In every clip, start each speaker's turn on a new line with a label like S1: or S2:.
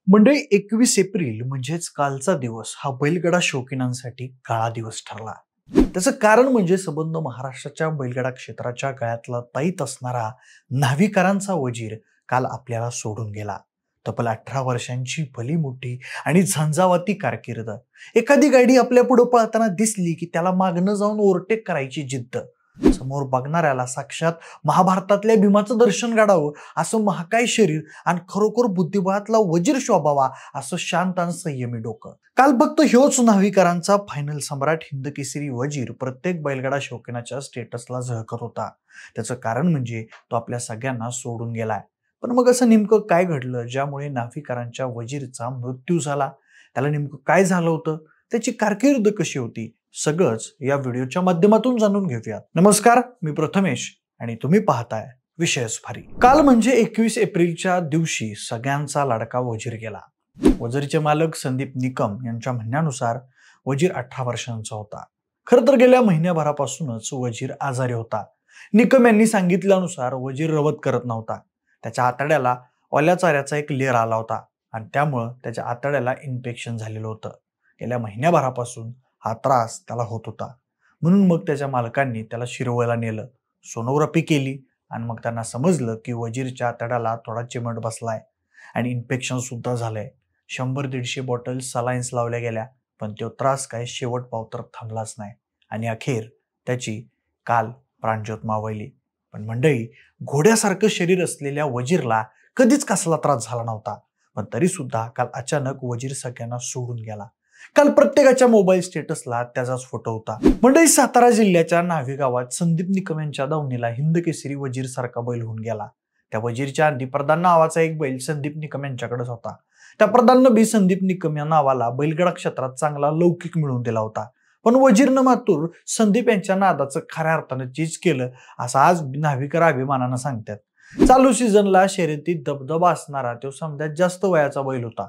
S1: मंडळी 21 एप्रिल म्हणजेच कालचा दिवस हा बैलगाडा शौकीनांसाठी काळा दिवस ठरला. त्याचं कारण म्हणजे संबंध महाराष्ट्राच्या बैलगाडा क्षेत्राच्या गळ्यातला ताईत असणारा न्हावीकरांचा वजीर काल आपल्याला सोडून गेला. तब्बल 18 वर्षांची भली मोठी आणि झंझावाती कारकीर्द. एखादी गाडी आपल्या पुढे पळताना दिसली की त्याला मागणं जाऊन ओव्हरटेक करायची जिद्द. समोर बघणाऱ्याला साक्षात महाभारतातल्या भीमाचं दर्शन घडावं असं महाकाय शरीर आणि खरोखर बुद्धिबळातला वजीर शोभावा असं शांत आणि संयमी डोकं. काल फक्त ह्योच न्हावीकरांचा फायनल सम्राट हिंदकेसरी वजीर प्रत्येक बैलगाडा शौकीनाच्या स्टेटसला झळकत होता. त्याचं कारण म्हणजे तो आपल्या सगळ्यांना सोडून गेलाय. पण मग असं नेमकं काय घडलं ज्यामुळे न्हावीकरांच्या वजीरचा मृत्यू झाला? त्याला नेमकं काय झालं होतं? त्याची कारकीर्द कशी होती? सगळंच या व्हिडिओच्या माध्यमातून जाणून घेऊयात. नमस्कार, मी प्रथमेश आणि तुम्ही पाहताय विषयच भारी. काल म्हणजे 21 एप्रिलच्या दिवशी सगळ्यांचा लाडका वजीर गेला. वजीरचे मालक संदीप निकम यांच्या म्हणण्यानुसार वजीर 18 वर्षांचा होता. खरं तर गेल्या महिन्याभरापासूनच वजीर आजारी होता. निकम यांनी सांगितल्यानुसार वजीर रवत करत नव्हता. त्याच्या आतड्याला ओल्या चाऱ्याचा एक लेर आला होता आणि त्यामुळं त्याच्या आतड्याला इन्फेक्शन झालेलं होतं. गेल्या महिन्याभरापासून हा त्रास त्याला होत होता. म्हणून मग त्याच्या मालकांनी त्याला शिरवळला नेलं, सोनोग्राफी केली आणि मग त्यांना समजलं की वजीरच्या आतड्याला थोडा चिमट बसलाय आणि इन्फेक्शन सुद्धा झालंय. 100-150 बॉटल सलाईन्स लावल्या गेल्या, पण तो त्रास काय शेवट पावतर थांबलाच नाही आणि अखेर त्याची काल प्राणज्योत मावळली. पण मंडळी, घोड्यासारखं शरीर असलेल्या वजीरला कधीच कसला त्रास झाला नव्हता, पण तरी सुद्धा काल अचानक वजीर सगळ्यांना सोडून गेला. काल प्रत्येकाच्या मोबाईल स्टेटसला त्याचाच फोटो होता. मंडळी, सातारा जिल्ह्याच्या न्हावी गावात संदीप निकम यांच्या दावणीला हिंदकेसरी वजीर सारखा बैल होऊन गेला. त्या वजीरच्या आधी प्रधान नावाचा एक बैल संदीप निकम यांच्याकडेच होता. त्या प्रधाननं बी संदीप निकम या नावाला बैलगाडा क्षेत्रात चांगला लौकिक मिळवून दिला होता. पण वजीरनं मात्र संदीप यांच्या नादाचं खऱ्या अर्थानं चीज केलं असं आज न्हावीकर अभिमानानं सांगतात. चालू सीझनला शर्यतीत दबदबा असणारा तो समजात जास्त वयाचा बैल होता.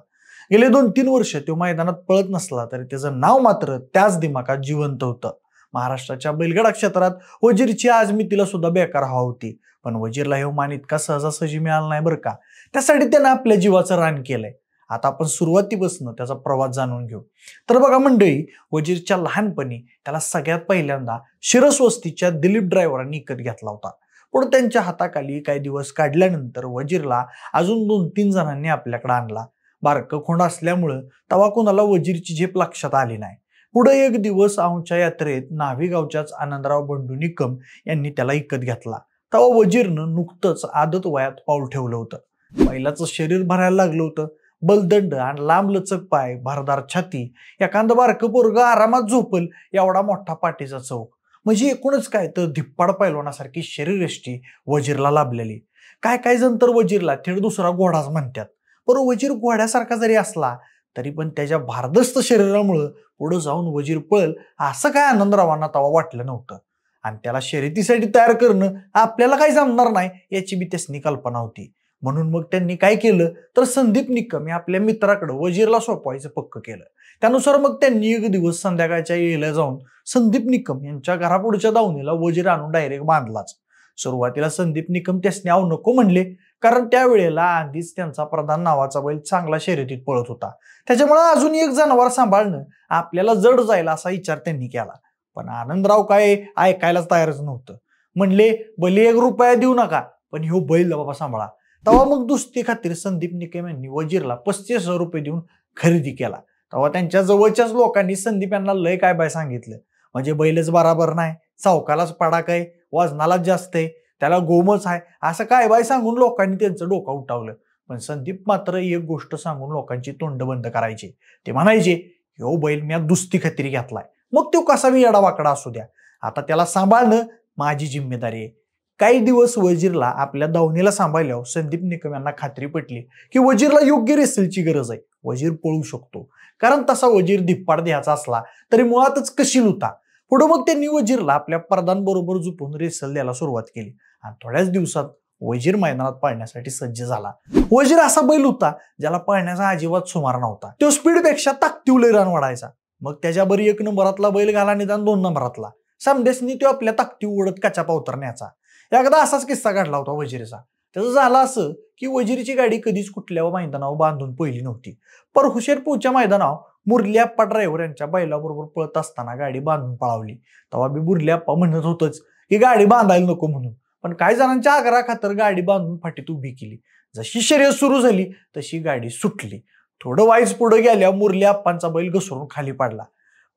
S1: गेले 2-3 वर्ष तो मैदानात पळत नसला तरी त्याचं नाव मात्र त्याच दिमाखात जिवंत होतं. महाराष्ट्राच्या बैलगाडा क्षेत्रात वजीरची आजमितीला सुद्धा बेकार हवा होती, पण वजीरला हे मान इतका सहजासहजी मिळाला नाही बरं का. त्यासाठी त्यानं आपल्या जीवाचं रान केलंय. आता आपण सुरुवातीपासून त्याचा प्रवास जाणून घेऊ. तर बघा मंडळी, वजीरच्या लहानपणी त्याला सगळ्यात पहिल्यांदा शिरसवस्तीच्या दिलीप ड्रायव्हरांनी विकत घेतला होता. पुढे त्यांच्या हाताखाली काही दिवस काढल्यानंतर वजीरला अजून 2-3 जणांनी आपल्याकडे आणला. बारकं खोंड असल्यामुळं तवा कोणाला वजीरची झेप लक्षात आली नाही. पुढे एक दिवस औंधच्या यात्रेत न्हावी गावच्याच आनंदराव बंडू निकम यांनी त्याला विकत घेतला. तेव्हा वजीरनं नुकतंच आदत वयात पाऊल ठेवलं होतं. बैलाचं शरीर भरायला लागलं होतं. बलदंड आणि लांब लचक पाय, भारदार छाती, एखादं बारकं पोरगं आरामात झोपल एवढा मोठा पाठीचा चौक, म्हणजे एकूणच काय तर धिप्पाड पैलवानासारखी शरीरयष्टी वजीरला लाभलेली. काय जण तर वजीरला थेट दुसरा घोडाच म्हणतात. पण वजीर घोड्यासारखा जरी असला तरी पण त्याच्या भारदस्त शरीरामुळं पुढे जाऊन वजीर पळल असं काय आनंदरावांना तेव्हा वाटलं नव्हतं. आणि त्याला शर्यतीसाठी तयार करणं आपल्याला काही जमणार नाही याची बी त्यासनी कल्पना होती. म्हणून मग त्यांनी काय केलं तर संदीप निकम या आपल्या मित्राकडे वजीरला सोपवायचं पक्क केलं. त्यानुसार मग त्यांनी एक दिवस संध्याकाळच्या वेळेला जाऊन संदीप निकम यांच्या घरापुढच्या दावणीला वजीर आणून डायरेक्ट बांधलाच. सुरुवातीला संदीप निकम त्यासनी आव नको म्हणले, कारण त्यावेळेला आधीच त्यांचा प्रधान नावाचा बैल चांगला शर्यतीत पळत होता. त्याच्यामुळे अजून एक जनावर सांभाळणं आपल्याला जड जाईल असा विचार त्यांनी केला. पण आनंदराव काय ऐकायलाच तयारच नव्हतं. म्हणले, भले 1 रुपया देऊ नका, पण ह्यो बैल बाबा सांभाळा. तेव्हा मग दुसती खातीर संदीप निकम यांनी वजीरला 35,000 रुपये देऊन खरेदी केला. तेव्हा त्यांच्या जवळच्याच लोकांनी संदीप यांना लय काय बाय सांगितलं, म्हणजे बैलच बराबर नाही, चौकालाच पडाक आहे, वजनालाच जास्त आहे, त्याला गोमच आहे, असं काय बाय सांगून लोकांनी त्यांचं डोकं उठावलं. पण संदीप मात्र एक गोष्ट सांगून लोकांची तोंड बंद करायचे. ते म्हणायचे, ह्यो बैल मी दुसती खातीर घेतलाय, मग तो कसा बी येडावाकडा असू द्या, आता त्याला सांभाळणं माझी जिम्मेदारी आहे. काही दिवस वजीरला आपल्या दावणीला सांभाळल्यावर संदीप निकम यांना खात्री पटली की वजीरला योग्य रेसलची गरज आहे. वजीर पळू शकतो, कारण तसा वजीर धिप्पाड द्यायचा असला तरी मुळातच कशील होता. पुढे मग त्यांनी वजीरला आपल्या प्रधानबरोबर झुपून रेसल द्यायला सुरुवात केली आणि थोड्याच दिवसात वजीर मैदानात पळण्यासाठी सज्ज झाला. वजीर असा बैल होता ज्याला पळण्याचा अजिबात सुमार नव्हता. तो स्पीडपेक्षा ताकदीवर रान वाढायचा. मग त्याच्याबरी 1 नंबरातला बैल घाला निदान 2 नंबरातला, समदेसनी तो आपल्या ताकदीवर उडत कचा पावतर न्यायचा. एकदा असाच किस्सा घडला होता वजीरचा. त्याचं झालं असं की वजीरची गाडी कधीच कुठल्या मैदानावर बांधून पहिली नव्हती, पर हुशेरपूरच्या मैदानावर मुरलीप्पा ड्रायव्हर यांच्या बैलाबरोबर पळत असताना गाडी बांधून पळावली. तेव्हा बी मुरलीप्पा म्हणत होतच की गाडी बांधायला नको म्हणून, पण काही जणांच्या आग्रहाखातर गाडी बांधून फाटीत उभी केली. जशी शर्यत सुरू झाली तशी गाडी सुटली. थोडं वाईज पुढे गेल्या मुरलीप्पांचा बैल घसरून खाली पडला.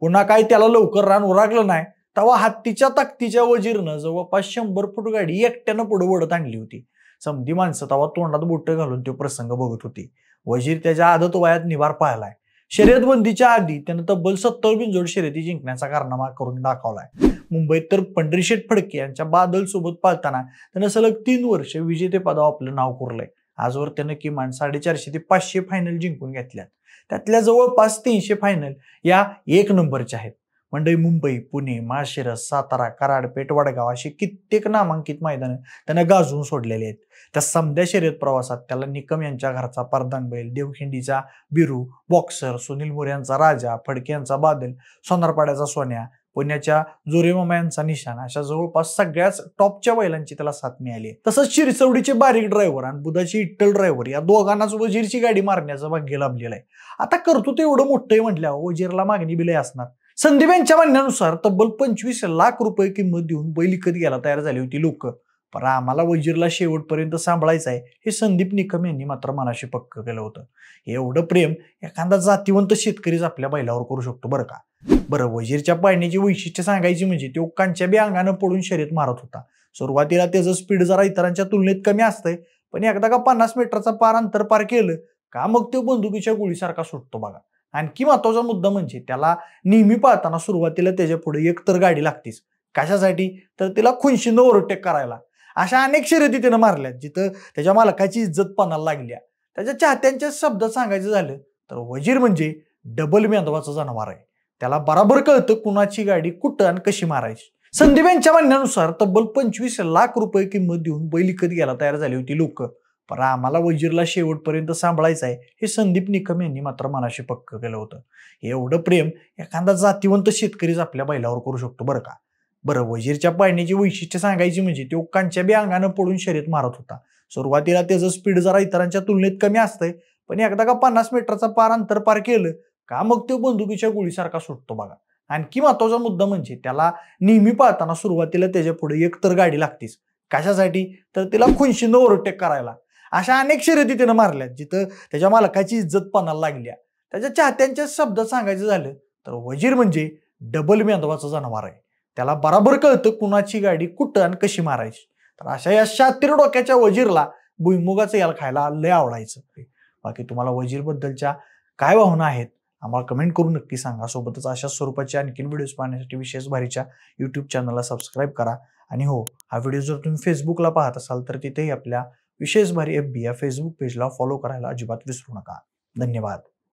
S1: पुन्हा काय त्याला लवकर रान उरागलं नाही, तेव्हा हत्तीच्या ताकदीच्या वजीरनं जवळपास 100 फूट गाडी एकट्यानं पुढे ओढत आणली होती. समधी माणसं तेव्हा तोंडात बोटं घालून तो प्रसंग बघत होती. वजीर त्याच्या आदत वयात निभार पाहिलाय. शर्यत बंदीच्या आधी त्यानं तब्बल 70 बिनजोड शर्यती जिंकण्याचा कारनामा करून दाखवलाय. मुंबईत तर पंढरीशेठ फडके यांच्या बादल सोबत पाळताना त्यानं सलग 3 वर्ष विजेतेपदावर आपलं नाव कोरलंय. आजवर त्यानं किमान 450 ते 500 फायनल जिंकून घेतल्यात. त्यातल्या जवळपास 300 फायनल या 1 नंबरच्या आहेत. मंडई मुंबई, पुणे, माळशिरस, सातारा, कराड, पेठ, वडगाव अशी कित्येक नामांकित मैदानं त्यानं गाजवून सोडलेली आहेत. त्या समध्या शर्यत प्रवासात त्याला निकम यांच्या घरचा परदान बैल, देवखिंडीचा बिरू, बॉक्सर, सुनील मोरे यांचा राजा, फडके यांचा बादल, सोनारपाड्याचा सोन्या, पुण्याच्या जोरेमामा यांचा निशाण अशा जवळपास सगळ्याच टॉपच्या बैलांची त्याला साथ मिळाली. तसंच शिरसवडीचे बारीक ड्रायव्हर आणि बुधाची इट्टल ड्रायव्हर या दोघांनाच वजीरची गाडी मारण्याचं भाग्य लाभलेलं आहे. आता करतो ते एवढं मोठं म्हटल्यावर वजीरला मागणी बिले असणार. संदीप यांच्या म्हणण्यानुसार तब्बल 25 लाख रुपये किंमत देऊन बैल विकत घ्यायला तयार झाली होती लोक. पण आम्हाला वजीरला शेवटपर्यंत सांभाळायचं आहे हे संदीप निकम यांनी मात्र मनाशी पक्क केलं होतं. एवढं प्रेम एखादा जातीवंत शेतकरीच आपल्या बैलावर करू शकतो बरं का. बरं, वजीरच्या पाळण्याची वैशिष्ट्य सांगायची म्हणजे तो कांच्या बी अंगानं पडून शर्यत मारत होता. सुरुवातीला त्याचं स्पीड जरा इतरांच्या तुलनेत कमी असतंय, पण एकदा का 50 मीटरचा पार अंतर पार केलं का मग तो बंदुकीच्या गोळीसारखा सुटतो बघा. आणखी महत्वाचा मुद्दा म्हणजे त्याला नेहमी पाळताना सुरुवातीला त्याच्या पुढे एक तर गाडी लागतीच. कशासाठी? तर तिला खुनशीनं ओव्हरटेक करायला. अशा अनेक शर्यती त्यानं मारल्यात जिथं त्याच्या मालकाची इज्जत पणाला लागल्या. त्याच्या चाहत्यांच्या शब्दात सांगायचं झालं तर वजीर म्हणजे डबल मेंदवाचं जनावर आहे. त्याला बराबर कळतं कुणाची गाडी कुठं आणि कशी मारायची. संदीप यांच्या म्हणण्यानुसार तब्बल 25 लाख रुपये किंमत देऊन बैल विकत घ्यायला तयार झाली होती लोक. पण आम्हाला वजीरला शेवटपर्यंत सांभाळायचं आहे हे संदीप निकम यांनी मात्र मनाशी पक्क केलं होतं. एवढं प्रेम एखादा जातीवंत शेतकरीच आपल्या बैलावर करू शकतो बरं का. बरं, वजीरच्या पाळण्याची वैशिष्ट्य सांगायची म्हणजे तो कांच्या बी अंगानं पडून शर्यत मारत होता. सुरुवातीला त्याचं स्पीड जरा इतरांच्या तुलनेत कमी असतंय, पण एकदा का 50 मीटरचा पार अंतर पार केलं का मग तो बंदुकीच्या गोळीसारखा सुटतो बघा. आणखी महत्वाचा मुद्दा म्हणजे त्याला नेहमी पाळताना सुरुवातीला त्याच्या पुढे एक तर गाडी लागतीच. कशासाठी? तर तिला खुनशीनं ओव्हरटेक करायला. अशा अनेक शर्यती त्यानं मारल्यात जिथं त्याच्या मालकाची इज्जत पणाला लागल्या. त्याच्या चाहत्यांच्या शब्दात सांगायचं झालं तर वजीर म्हणजे डबल मेंदवाचं जनावर आहे. त्याला बराबर कळतं कुणाची गाडी कुठं आणि कशी मारायची. तर अशा या शातीर डोक्याच्या वजीरला भुईमुगाचं याला खायला लय आवडायचं. बाकी तुम्हाला वजीर बद्दलच्या काय भावना आहेत आम्हाला कमेंट करून नक्की सांगा. सोबतच अशा स्वरूपाचे आणखीन व्हिडिओज पाहण्यासाठी विशेष भारीच्या YouTube चॅनलला सबस्क्राईब करा. आणि हो, हा व्हिडिओ जर तुम्ही फेसबुकला पाहत असाल तर तिथेही आपल्या विशेष भारी FB या फेसबुक पेजला फॉलो करायला अजिबात विसरू नका. धन्यवाद.